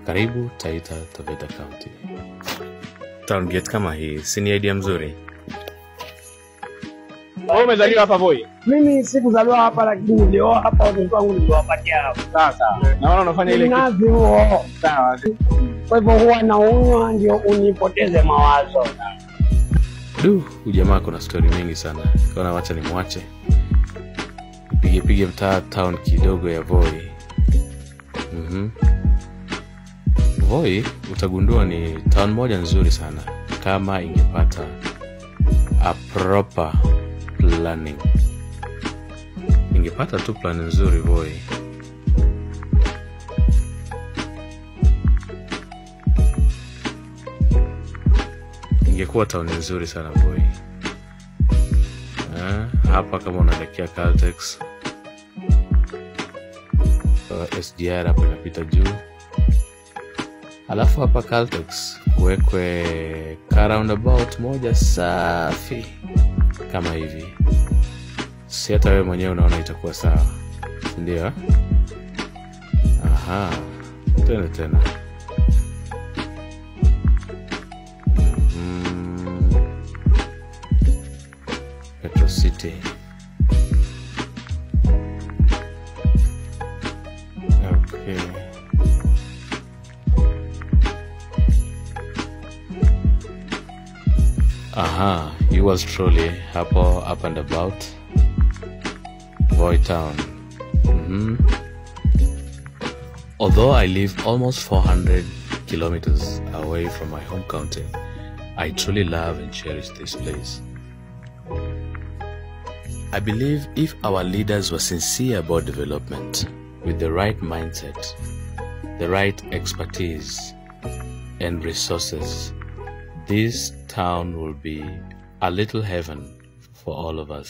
Karibu Taita Taveta County. Town gate kama hii, si ni idea mzuri? Wewe umezaliwa hapa Voi? Mimi sikuzaliwa hapa lakini ndio hapa watoto wangu niliwapatia hapa. Sawa. Naona unafanya ile kitu. Nazi huo. Sawa. Kwa hivyo huwa naunywa ndio unipoteze mawazo. Ujamaa kuna story mingi sana. Kaona wacha nimwache. Pige mtaa town kidogo ya Voi. Voi utagundua ni town moja nzuri sana kama ingepata a proper planning. Ingepata tu plan nzuri Voi. Ingekuwa town nzuri sana Voi. Hapa kama unaelekea Caltex, SGR hapa inapita juu. Alafu hapa Caltex kuwekwe roundabout moja safi kama hivi. Si hata wewe mwenyewe unaona itakuwa sawa, ndio? Aha, tena Metro City. Okay. Aha, yours truly hapo up and about Voi town. Although I live almost 400 kilometers away from my home county, I truly love and cherish this place. I believe if our leaders were sincere about development, with the right mindset, the right expertise and resources, this town will be a little heaven for all of us.